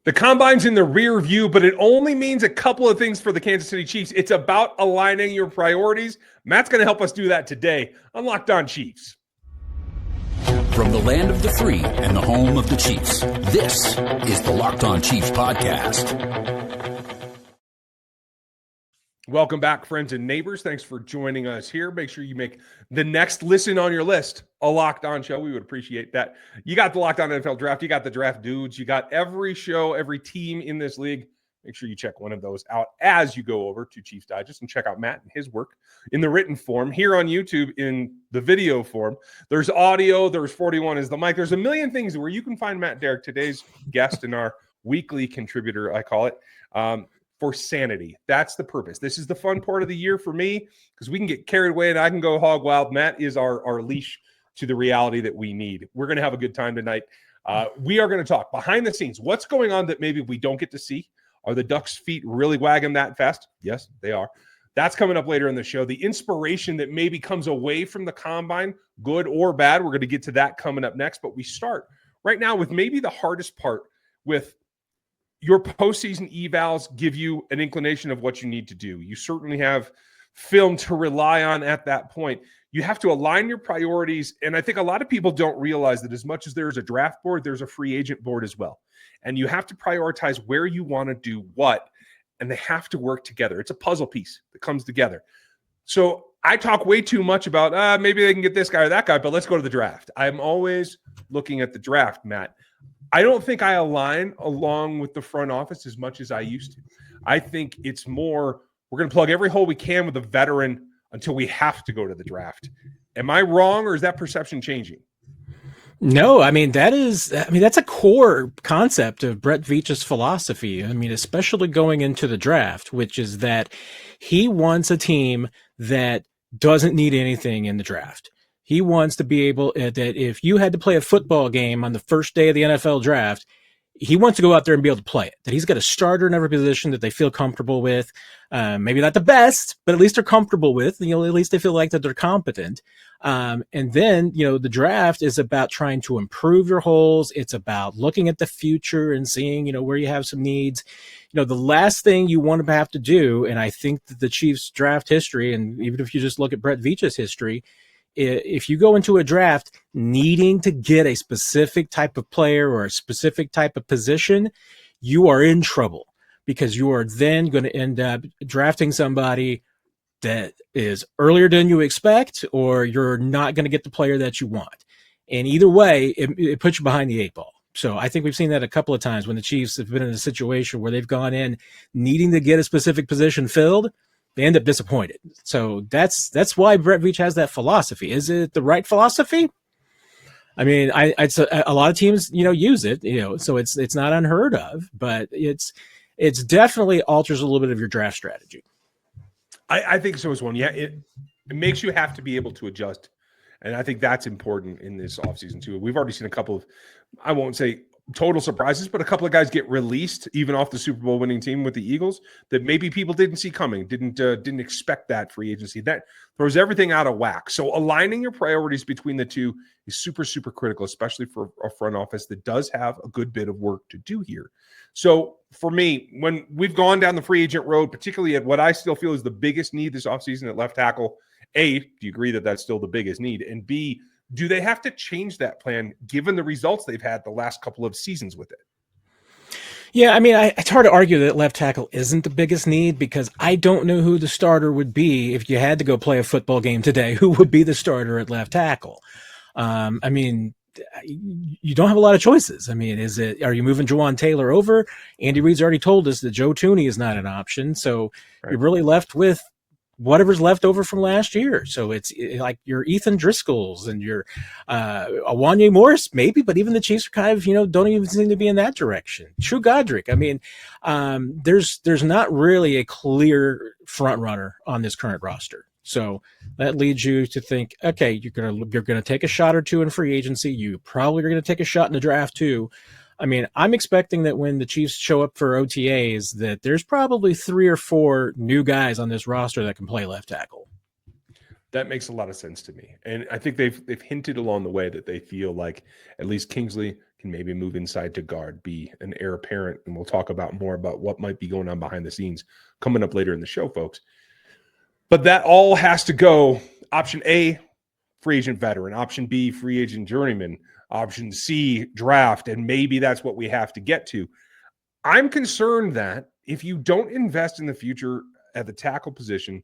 The combine's in the rear view, but it only means a couple of things for the Kansas City Chiefs. It's about aligning your priorities. Matt's going to help us do that today on Locked On Chiefs. From the land of the free and the home of the Chiefs, this is the Locked On Chiefs podcast. Welcome back, friends and neighbors. Thanks for joining us here. Make sure you make the next listen on your list a Locked On show. We would appreciate that. You got the Locked On NFL Draft. You got the Draft Dudes. You got every show, every team in this league. Make sure you check one of those out as you go over to Chiefs Digest and check out Matt and his work in the written form. Here on YouTube in the video form. There's audio. There's 41 is the mic. There's a million things where you can find Matt Derrick, today's guest and our weekly contributor, I call it. For sanity. That's the purpose. This is the fun part of the year for me because we can get carried away and I can go hog wild. Matt is our leash to the reality that we need. We're going to have a good time tonight. We are going to talk behind the scenes. What's going on that maybe we don't get to see? Are the Ducks' feet really wagging that fast? Yes, they are. That's coming up later in the show. The inspiration that maybe comes away from the combine, good or bad, we're going to get to that coming up next. But we start right now with maybe the hardest part with your postseason evals give you an inclination of what you need to do. You certainly have film to rely on at that point. You have to align your priorities. And I think a lot of people don't realize that as much as there's a draft board, there's a free agent board as well. And you have to prioritize where you want to do what, and they have to work together. It's a puzzle piece that comes together. So I talk way too much about maybe they can get this guy or that guy, but let's go to the draft. I'm always looking at the draft, Matt. I don't think I align along with the front office as much as I used to. I think it's more, we're going to plug every hole we can with a veteran until we have to go to the draft. Am I wrong, or is that perception changing? No, that's a core concept of Brett Veach's philosophy. Especially going into the draft, which is that he wants a team that doesn't need anything in the draft. He wants to be able that if you had to play a football game on the first day of the NFL draft, he wants to go out there and be able to play it. That he's got a starter in every position that they feel comfortable with. Maybe not the best, but at least they're comfortable with. At least they feel like that they're competent. And then, the draft is about trying to improve your holes. It's about looking at the future and seeing, where you have some needs. The last thing you want to have to do, and I think that the Chiefs draft history, and even if you just look at Brett Veach's history, if you go into a draft needing to get a specific type of player or a specific type of position, you are in trouble because you are then going to end up drafting somebody that is earlier than you expect, or you're not going to get the player that you want. And either way, it puts you behind the eight ball. So I think we've seen that a couple of times when the Chiefs have been in a situation where they've gone in needing to get a specific position filled. They end up disappointed. So that's why Brett Veach has that philosophy. Is it the right philosophy? It's a lot of teams, use it, so it's not unheard of, but it's definitely alters a little bit of your draft strategy. I think so as well. Yeah, it makes you have to be able to adjust. And I think that's important in this offseason too. We've already seen a couple of, I won't say total surprises, but a couple of guys get released even off the Super Bowl winning team with the Eagles that maybe people didn't see coming, didn't expect that free agency. That throws everything out of whack. So aligning your priorities between the two is super, super critical, especially for a front office that does have a good bit of work to do here. So for me, when we've gone down the free agent road, particularly at what I still feel is the biggest need this offseason at left tackle, A, do you agree that that's still the biggest need? And B, do they have to change that plan given the results they've had the last couple of seasons with it? Yeah, it's hard to argue that left tackle isn't the biggest need because I don't know who the starter would be if you had to go play a football game today. Who would be the starter at left tackle? You don't have a lot of choices. Are you moving Jawan Taylor over? Andy Reid's already told us that Joe Tooney is not an option. So right. You're really left with whatever's left over from last year. So it's like your Ethan Driscolls and your Awanye Morris, maybe, but even the Chiefs are kind of, don't even seem to be in that direction. True Godric. There's not really a clear front runner on this current roster. So that leads you to think, okay, you're gonna take a shot or two in free agency. You probably are going to take a shot in the draft too. I'm expecting that when the Chiefs show up for OTAs, that there's probably 3 or 4 new guys on this roster that can play left tackle. That makes a lot of sense to me. And I think they've hinted along the way that they feel like at least Kingsley and maybe move inside to guard, be an heir apparent. And we'll talk about more about what might be going on behind the scenes coming up later in the show, folks. But that all has to go. Option A, free agent veteran. Option B, free agent journeyman. Option C, draft. And maybe that's what we have to get to. I'm concerned that if you don't invest in the future at the tackle position,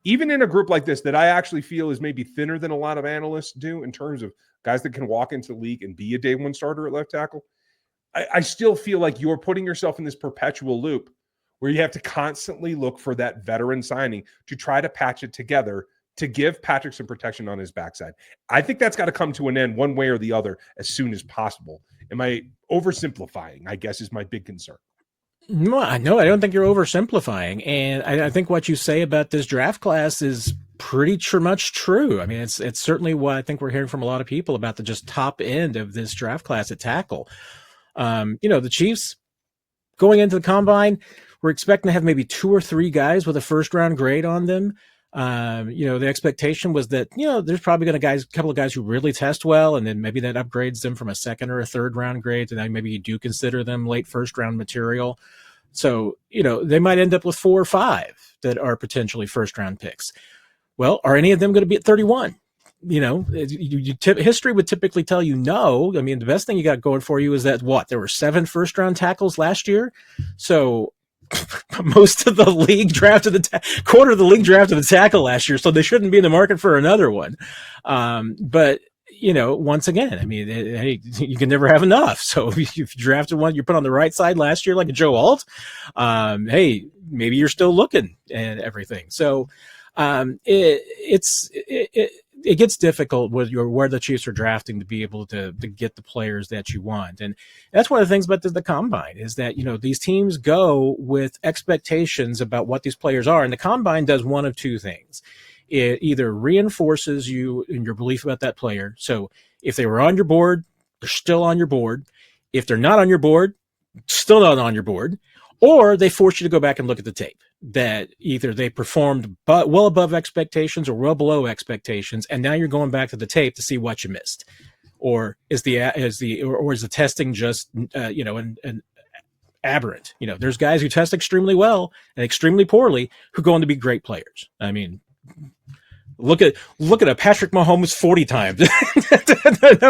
even in a group like this that I actually feel is maybe thinner than a lot of analysts do in terms of guys that can walk into the league and be a day one starter at left tackle, I still feel like you're putting yourself in this perpetual loop where you have to constantly look for that veteran signing to try to patch it together to give Patrick some protection on his backside. I think that's got to come to an end one way or the other as soon as possible. Am I oversimplifying, I guess, is my big concern. No, I don't think you're oversimplifying. And I think what you say about this draft class is pretty much true. I mean, it's certainly what I think we're hearing from a lot of people about the just top end of this draft class at tackle. The Chiefs going into the combine, we're expecting to have maybe 2 or 3 guys with a first round grade on them. The expectation was that, there's probably going to a couple of guys who really test well, and then maybe that upgrades them from a second or a third round grade. And then maybe you do consider them late first round material. So, they might end up with 4 or 5 that are potentially first round picks. Well, are any of them going to be at 31? History would typically tell you no. I mean, the best thing you got going for you is that there were 7 first round tackles last year. So most of the league drafted quarter of the league drafted the tackle last year, so they shouldn't be in the market for another one. But once again, I mean, hey, you can never have enough. So if you drafted one you put on the right side last year, like a Joe Alt, hey, maybe you're still looking and everything. So it gets difficult with where the Chiefs are drafting to be able to get the players that you want. And that's one of the things about the combine is that, these teams go with expectations about what these players are. And the combine does one of 2 things. It either reinforces you in your belief about that player. So if they were on your board, they're still on your board. If they're not on your board, still not on your board. Or they force you to go back and look at the tape that either they performed well above expectations or well below expectations, and now you're going back to the tape to see what you missed, or is the testing just an aberrant? There's guys who test extremely well and extremely poorly who go on to be great players. I mean, look at a Patrick Mahomes 40 times. No,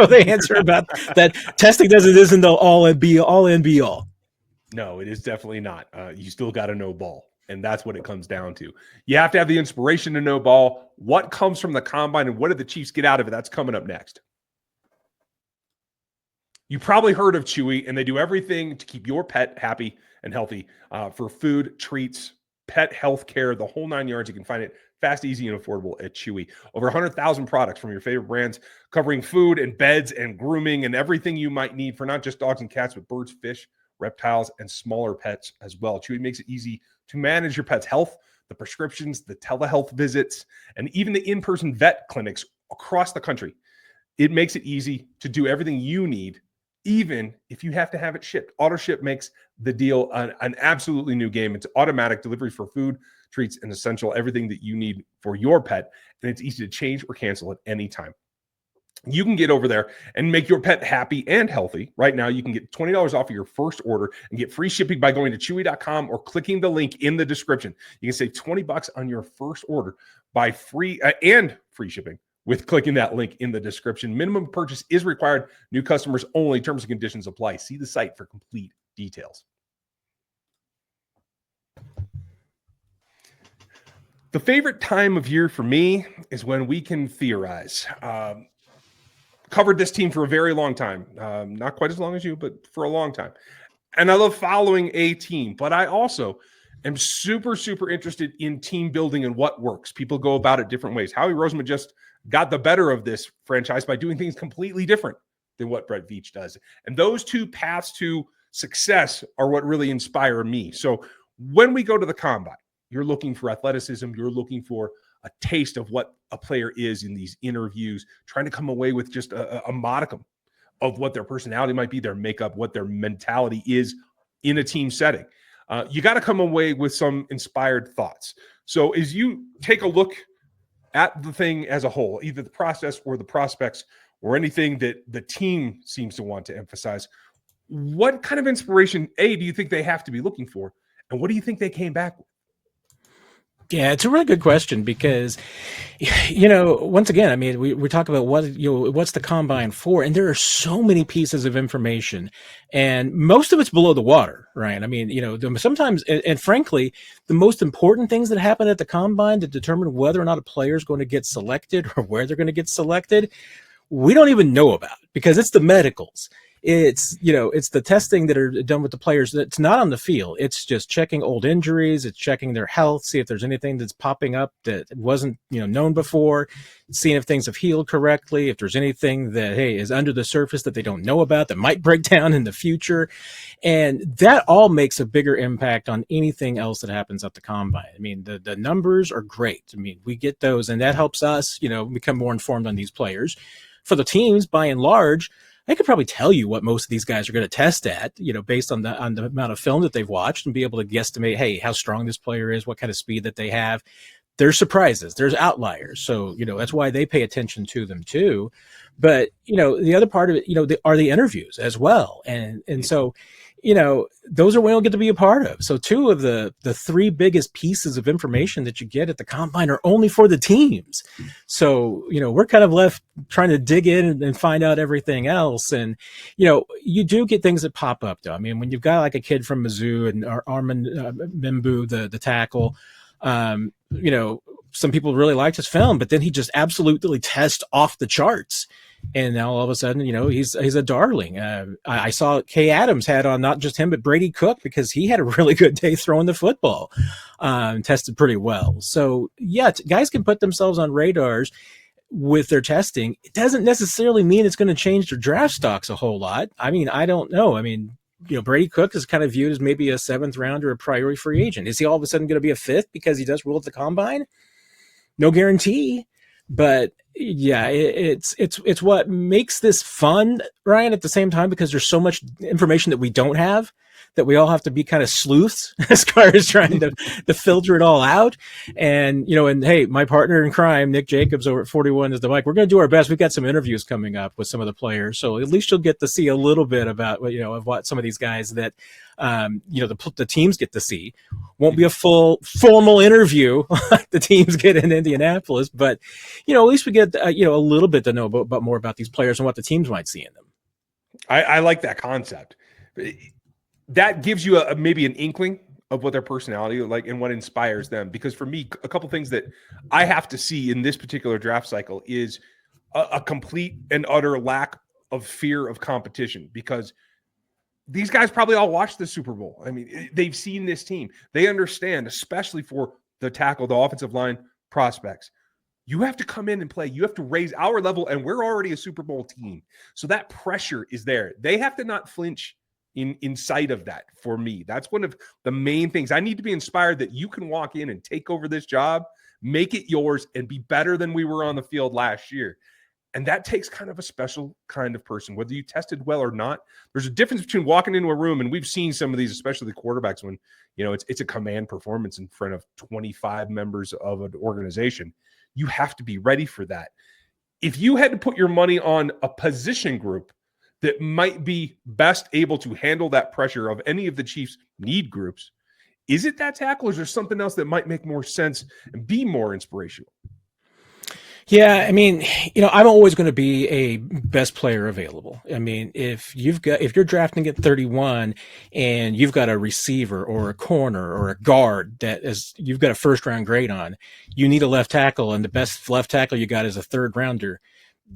the answer about that testing isn't the all and be all. No, it is definitely not. You still got to know ball, and that's what it comes down to. You have to have the inspiration to know ball. What comes from the combine and what do the Chiefs get out of it? That's coming up next. You probably heard of Chewy, and they do everything to keep your pet happy and healthy for food, treats, pet health care, the whole 9 yards. You can find it fast, easy, and affordable at Chewy. Over 100,000 products from your favorite brands covering food and beds and grooming and everything you might need for not just dogs and cats, but birds, fish, reptiles, and smaller pets as well. Chewy makes it easy to manage your pet's health, the prescriptions, the telehealth visits, and even the in-person vet clinics across the country. It makes it easy to do everything you need, even if you have to have it shipped. AutoShip makes the deal an absolutely new game. It's automatic delivery for food, treats, and essential, everything that you need for your pet, and it's easy to change or cancel at any time. You can get over there and make your pet happy and healthy. Right now, you can get $20 off of your first order and get free shipping by going to chewy.com or clicking the link in the description. You can save $20 on your first order by free shipping with clicking that link in the description. Minimum purchase is required. New customers only. Terms and conditions apply. See the site for complete details. The favorite time of year for me is when we can theorize. Covered this team for a very long time. Not quite as long as you, but for a long time. And I love following a team, but I also am super, super interested in team building and what works. People go about it different ways. Howie Roseman just got the better of this franchise by doing things completely different than what Brett Veach does. And those 2 paths to success are what really inspire me. So when we go to the combine, you're looking for athleticism. You're looking for a taste of what a player is in these interviews, trying to come away with just a modicum of what their personality might be, their makeup, what their mentality is in a team setting. You got to come away with some inspired thoughts. So as you take a look at the thing as a whole, either the process or the prospects, or anything that the team seems to want to emphasize, what kind of inspiration, A, do you think they have to be looking for? And what do you think they came back with? Yeah, it's a really good question because, once again, I mean, we talk about what's the combine for, and there are so many pieces of information, and most of it's below the water, right? I mean, sometimes, and frankly, the most important things that happen at the combine to determine whether or not a player is going to get selected or where they're going to get selected, we don't even know about because it's the medicals. It's the testing that are done with the players. That's not on the field. It's just checking old injuries. It's checking their health, see if there's anything that's popping up that wasn't, known before, seeing if things have healed correctly, if there's anything that, is under the surface that they don't know about that might break down in the future. And that all makes a bigger impact on anything else that happens at the combine. I mean, the numbers are great. I mean, we get those, and that helps us, become more informed on these players. For the teams, by and large, I could probably tell you what most of these guys are going to test at, based on the amount of film that they've watched, and be able to guesstimate, hey, how strong this player is, what kind of speed that they have. There's surprises, there's outliers. So, that's why they pay attention to them too. But, the other part of it, are the interviews as well. And so, those are we don't get to be a part of. So two of the three biggest pieces of information that you get at the combine are only for the teams. So, we're kind of left trying to dig in and find out everything else. And, you do get things that pop up though. I mean, when you've got like a kid from Mizzou and Armin Mimbu, the tackle, some people really liked his film, but then he just absolutely tests off the charts. And now all of a sudden, he's a darling. I saw Kay Adams had on not just him, but Brady Cook, because he had a really good day throwing the football, tested pretty well. So yeah, guys can put themselves on radars with their testing. It doesn't necessarily mean it's going to change their draft stocks a whole lot. I mean, I don't know. I mean, Brady Cook is kind of viewed as maybe a 7th round or a priority free agent. Is he all of a sudden going to be a 5th because he does well at the combine? No guarantee. But yeah, it's what makes this fun, Ryan, at the same time, because there's so much information that we don't have, that we all have to be kind of sleuths as far as trying to filter it all out. And, and hey, my partner in crime, Nick Jacobs over at 41 is the mic. We're going to do our best. We've got some interviews coming up with some of the players. So at least you'll get to see a little bit about, of what some of these guys that, the teams get to see. Won't be a full formal interview like the teams get in Indianapolis, but, at least we get, a little bit to know about more about these players and what the teams might see in them. I like that concept. That gives you maybe an inkling of what their personality is like and what inspires them. Because for me, a couple things that I have to see in this particular draft cycle is a complete and utter lack of fear of competition, because these guys probably all watched the Super Bowl. I mean, they've seen this team. They understand, especially for the tackle, the offensive line prospects. You have to come in and play. You have to raise our level, and we're already a Super Bowl team. So that pressure is there. They have to not flinch in sight of that. For me, that's one of the main things. I need to be inspired that you can walk in and take over this job, make it yours, and be better than we were on the field last year. And that takes kind of a special kind of person, whether you tested well or not. There's a difference between walking into a room, and we've seen some of these, especially the quarterbacks, when, it's a command performance in front of 25 members of an organization. You have to be ready for that. If you had to put your money on a position group that might be best able to handle that pressure of any of the Chiefs' need groups, is it that tackle, or is there something else that might make more sense and be more inspirational? Yeah, I mean, I'm always going to be a best player available. I mean, if you're drafting at 31 and you've got a receiver or a corner or a guard that is, you've got a 1st round grade on, you need a left tackle, and the best left tackle you got is a 3rd rounder.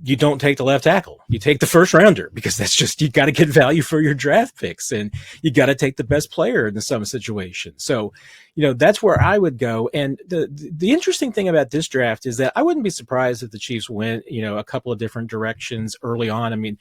You don't take the left tackle. You take the 1st rounder, because that's just, you got to get value for your draft picks, and you got to take the best player in some situations. So, that's where I would go. And the interesting thing about this draft is that I wouldn't be surprised if the Chiefs went, a couple of different directions early on. I mean,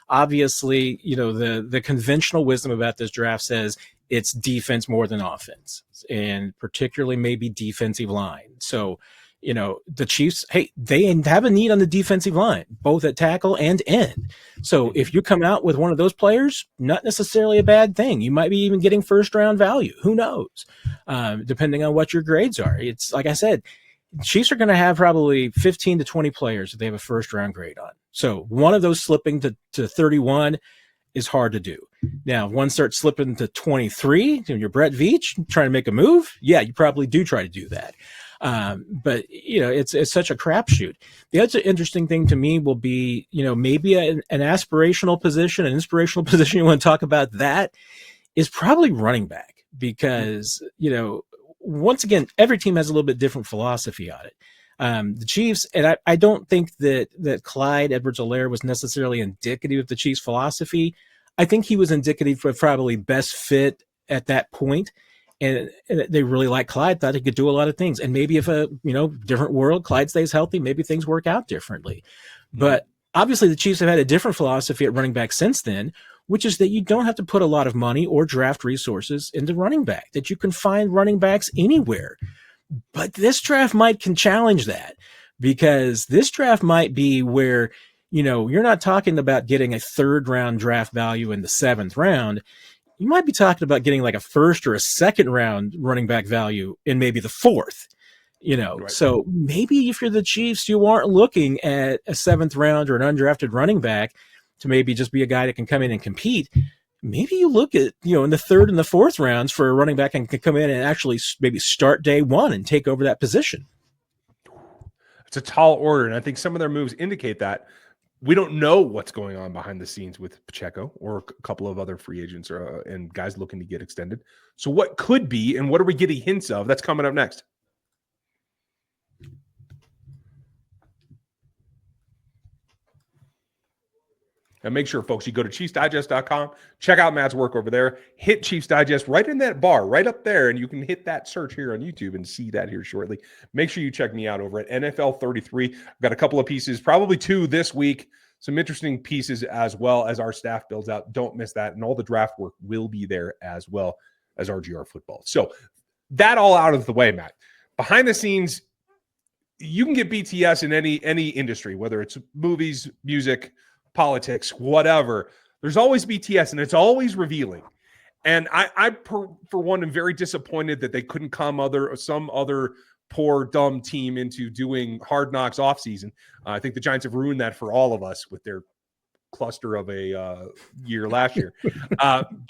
obviously, the conventional wisdom about this draft says it's defense more than offense, and particularly maybe defensive line. So, the Chiefs, hey, they have a need on the defensive line, both at tackle and end. So if you come out with one of those players, not necessarily a bad thing. You might be even getting 1st round value. Who knows? Depending on what your grades are. It's like I said, Chiefs are going to have probably 15 to 20 players that they have a first round grade on. So one of those slipping to 31 is hard to do. Now, if one starts slipping to 23, you're Brett Veach trying to make a move. Yeah, you probably do try to do that. But it's such a crapshoot. The other interesting thing to me will be, maybe an aspirational position, an inspirational position. You want to talk about that is probably running back because, once again, every team has a little bit different philosophy on it. The Chiefs, and I don't think that Clyde Edwards-Helaire was necessarily indicative of the Chiefs' philosophy. I think he was indicative of probably best fit at that point. And they really like Clyde, thought he could do a lot of things. And maybe if a different world, Clyde stays healthy, maybe things work out differently. But obviously the Chiefs have had a different philosophy at running back since then, which is that you don't have to put a lot of money or draft resources into running back, that you can find running backs anywhere. But this draft can challenge that, because this draft might be where, you're not talking about getting a third round draft value in the 7th round. You might be talking about getting like a first or a second round running back value in maybe the 4th, Right. So maybe if you're the Chiefs, you aren't looking at a 7th round or an undrafted running back to maybe just be a guy that can come in and compete. Maybe you look at, in the 3rd and the 4th rounds for a running back and can come in and actually maybe start day one and take over that position. It's a tall order, and I think some of their moves indicate that. We don't know what's going on behind the scenes with Pacheco or a couple of other free agents and guys looking to get extended. So what could be, and what are we getting hints of? That's coming up next. And make sure, folks, you go to ChiefsDigest.com, check out Matt's work over there, hit Chiefs Digest right in that bar, right up there, and you can hit that search here on YouTube and see that here shortly. Make sure you check me out over at NFL 33. I've got a couple of pieces, probably 2 this week, some interesting pieces as well as our staff builds out. Don't miss that, and all the draft work will be there as well as RGR football. So that all out of the way, Matt. Behind the scenes, you can get BTS in any industry, whether it's movies, music, politics, whatever. There's always BTS, and it's always revealing. And I for one, am very disappointed that they couldn't come some other poor, dumb team into doing Hard Knocks offseason. I think the Giants have ruined that for all of us with their cluster of a year last year.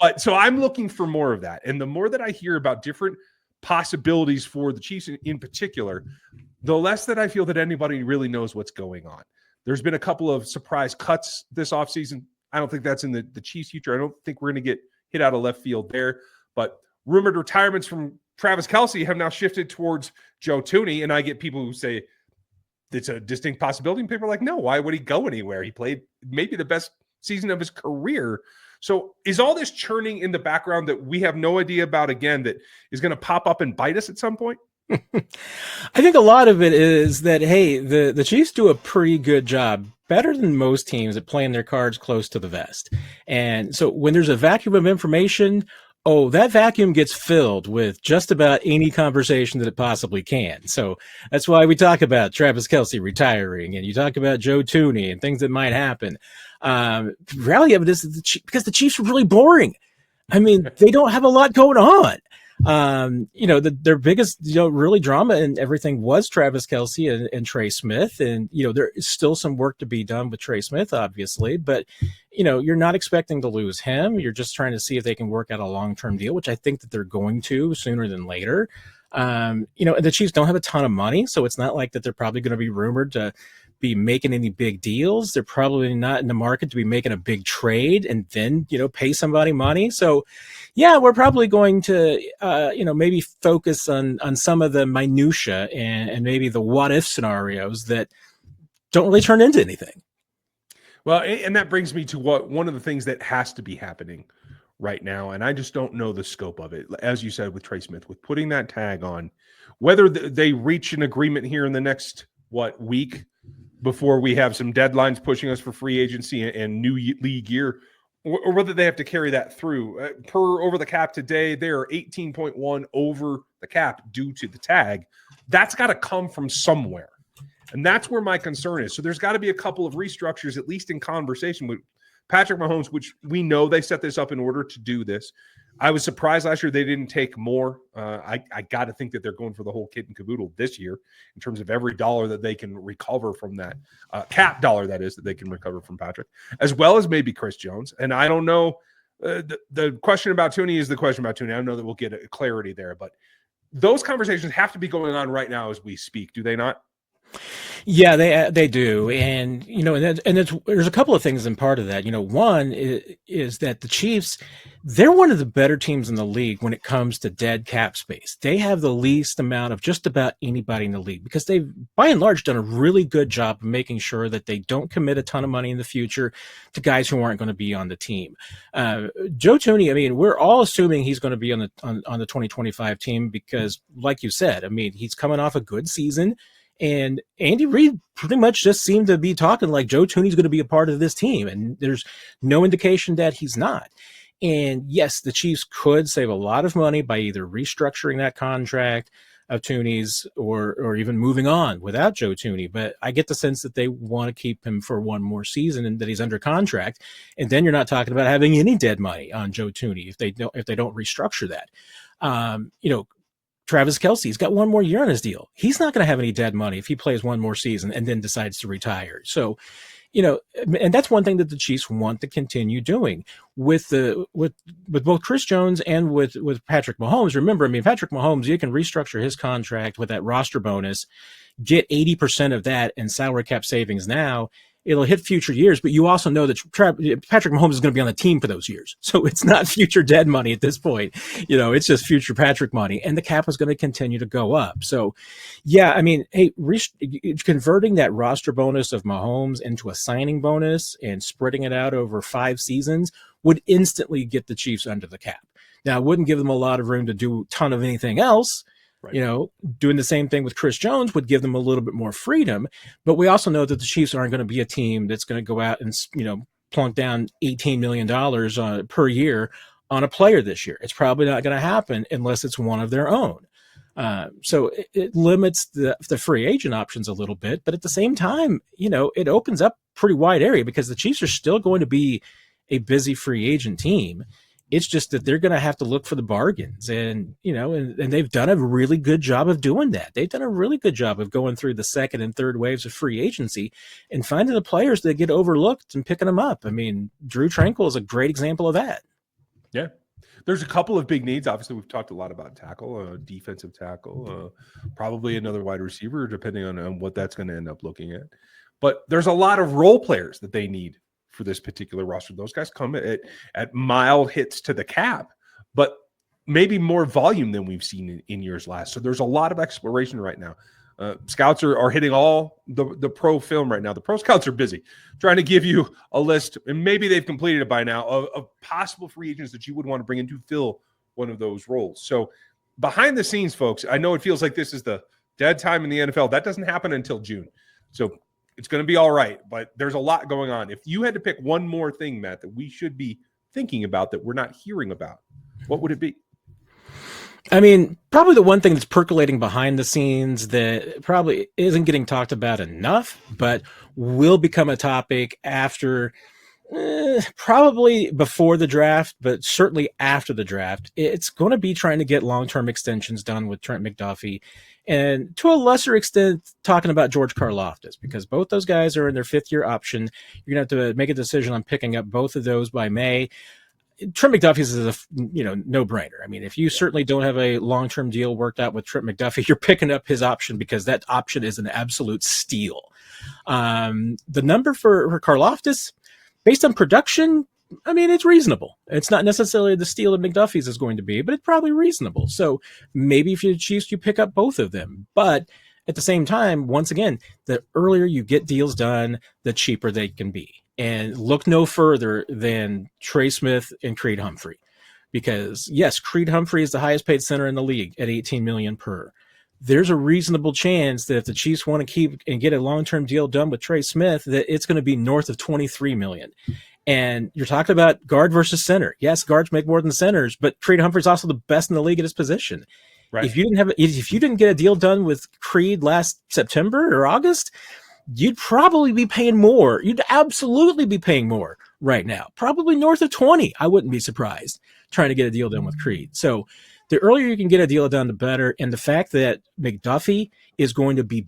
But so I'm looking for more of that. And the more that I hear about different possibilities for the Chiefs in particular, the less that I feel that anybody really knows what's going on. There's been a couple of surprise cuts this offseason. I don't think that's in the Chiefs' future. I don't think we're going to get hit out of left field there. But rumored retirements from Travis Kelce have now shifted towards Joe Thuney. And I get people who say it's a distinct possibility. And people are like, no, why would he go anywhere? He played maybe the best season of his career. So is all this churning in the background that we have no idea about again that is going to pop up and bite us at some point? I think a lot of it is that, hey, the Chiefs do a pretty good job, better than most teams, at playing their cards close to the vest. And so when there's a vacuum of information, that vacuum gets filled with just about any conversation that it possibly can. So that's why we talk about Travis Kelce retiring, and you talk about Joe Thuney and things that might happen. The reality of it is because the Chiefs are really boring. I mean, they don't have a lot going on. Their biggest, really drama and everything was Travis Kelce and Trey Smith. And, there is still some work to be done with Trey Smith, obviously, but, you're not expecting to lose him. You're just trying to see if they can work out a long-term deal, which I think that they're going to sooner than later. The Chiefs don't have a ton of money, so it's not like that they're probably going to be rumored to be making any big deals. They're probably not in the market to be making a big trade and then, pay somebody money. So yeah, we're probably going to, maybe focus on some of the minutia and maybe the what if scenarios that don't really turn into anything. Well, and that brings me to one of the things that has to be happening right now. And I just don't know the scope of it. As you said, with Trey Smith, with putting that tag on, whether they reach an agreement here in the next, week, before we have some deadlines pushing us for free agency and new league year, or whether they have to carry that through. Per over the cap today, they are 18.1 over the cap due to the tag. That's got to come from somewhere. And that's where my concern is. So there's got to be a couple of restructures, at least in conversation with Patrick Mahomes, which we know they set this up in order to do this. I was surprised last year they didn't take more. I got to think that they're going for the whole kit and caboodle this year in terms of every dollar that they can recover from that cap dollar, that is, that they can recover from Patrick, as well as maybe Chris Jones. And I don't know. The question about Tooney is the question about Tooney. I don't know that we'll get a clarity there, but those conversations have to be going on right now as we speak, do they not? Yeah, they do, and there's a couple of things in part of that. One is that the Chiefs, they're one of the better teams in the league when it comes to dead cap space. They have the least amount of just about anybody in the league because they've, by and large, done a really good job of making sure that they don't commit a ton of money in the future to guys who aren't going to be on the team. Joe Tooney, I mean, we're all assuming he's going to be on the 2025 team because, like you said, I mean, he's coming off a good season. And Andy Reid pretty much just seemed to be talking like Joe Tooney's going to be a part of this team. And there's no indication that he's not. And yes, the Chiefs could save a lot of money by either restructuring that contract of Tooney's or even moving on without Joe Tooney. But I get the sense that they want to keep him for one more season and that he's under contract. And then you're not talking about having any dead money on Joe Tooney if they don't restructure that. Travis Kelce's got one more year on his deal. He's not going to have any dead money if he plays one more season and then decides to retire. So, and that's one thing that the Chiefs want to continue doing with both Chris Jones and with Patrick Mahomes. Remember, I mean, Patrick Mahomes, you can restructure his contract with that roster bonus, get 80% of that in salary cap savings now. It'll hit future years, but you also know that Patrick Mahomes is going to be on the team for those years. So it's not future dead money at this point. It's just future Patrick money, and the cap is going to continue to go up. So, yeah, I mean, hey, converting that roster bonus of Mahomes into a signing bonus and spreading it out over 5 seasons would instantly get the Chiefs under the cap. Now, it wouldn't give them a lot of room to do a ton of anything else. Right. Doing the same thing with Chris Jones would give them a little bit more freedom. But we also know that the Chiefs aren't going to be a team that's going to go out and, plunk down $18 million per year on a player this year. It's probably not going to happen unless it's one of their own. So it limits the free agent options a little bit. But at the same time, it opens up pretty wide area because the Chiefs are still going to be a busy free agent team. It's just that they're going to have to look for the bargains, and they've done a really good job of doing that. They've done a really good job of going through the second and third waves of free agency and finding the players that get overlooked and picking them up. I mean, Drew Tranquill is a great example of that. Yeah. There's a couple of big needs. Obviously, we've talked a lot about tackle, defensive tackle, probably another wide receiver, depending on what that's going to end up looking at. But there's a lot of role players that they need for this particular roster. Those guys come at mild hits to the cap, but maybe more volume than we've seen in years last. So there's a lot of exploration right now. Scouts are hitting all the pro film right now. The pro scouts are busy trying to give you a list, and maybe they've completed it by now, of possible free agents that you would want to bring in to fill one of those roles. So behind the scenes, folks, I know it feels like this is the dead time in the NFL. That doesn't happen until June. So it's going to be all right, but there's a lot going on. If you had to pick one more thing, Matt, that we should be thinking about that we're not hearing about, what would it be? I mean, probably the one thing that's percolating behind the scenes that probably isn't getting talked about enough, but will become a topic after, probably before the draft, but certainly after the draft. It's going to be trying to get long-term extensions done with Trent McDuffie, and to a lesser extent, talking about George Karlaftis, because both those guys are in their 5th-year option. You're going to have to make a decision on picking up both of those by May. Trent McDuffie is a no-brainer. I mean, if you certainly don't have a long-term deal worked out with Trent McDuffie, you're picking up his option because that option is an absolute steal. The number for Karlaftis, based on production, I mean, it's reasonable. It's not necessarily the steal that McDuffie's is going to be, but it's probably reasonable. So maybe if you're the Chiefs, you pick up both of them. But at the same time, once again, the earlier you get deals done, the cheaper they can be. And look no further than Trey Smith and Creed Humphrey. Because, yes, Creed Humphrey is the highest paid center in the league at $18 million per. There's a reasonable chance that if the Chiefs want to keep and get a long-term deal done with Trey Smith, that it's going to be north of $23 million. And you're talking about guard versus center. Yes, guards make more than centers, but Creed Humphrey's also the best in the league at his position. Right. If you didn't get a deal done with Creed last September or August, you'd probably be paying more. You'd absolutely be paying more right now. Probably north of 20. I wouldn't be surprised trying to get a deal done with Creed. So the earlier you can get a deal done, the better. And the fact that McDuffie is going to be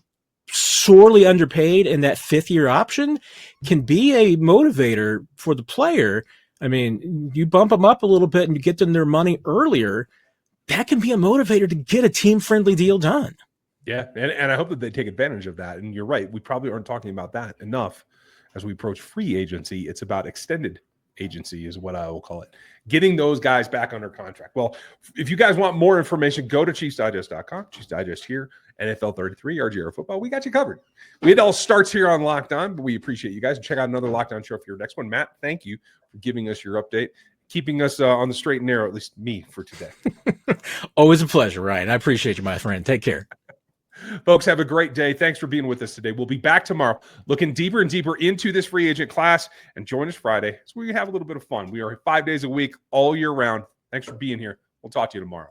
sorely underpaid and that 5th-year option can be a motivator for the player. I mean, you bump them up a little bit and you get them their money earlier. That can be a motivator to get a team-friendly deal done. Yeah, and I hope that they take advantage of that. And you're right, we probably aren't talking about that enough as we approach free agency. It's about extended agency is what I will call it. Getting those guys back under contract. Well, if you guys want more information, go to ChiefsDigest.com. Chiefs Digest here, NFL 33, RGR Football. We got you covered. It all starts here on Locked On, but we appreciate you guys. Check out another Locked On show for your next one. Matt, thank you for giving us your update, keeping us on the straight and narrow, at least me, for today. Always a pleasure, Ryan. I appreciate you, my friend. Take care. Folks, have a great day. Thanks for being with us today. We'll be back tomorrow looking deeper and deeper into this free agent class. And join us Friday so we have a little bit of fun. We are 5 days a week all year round. Thanks for being here. We'll talk to you tomorrow.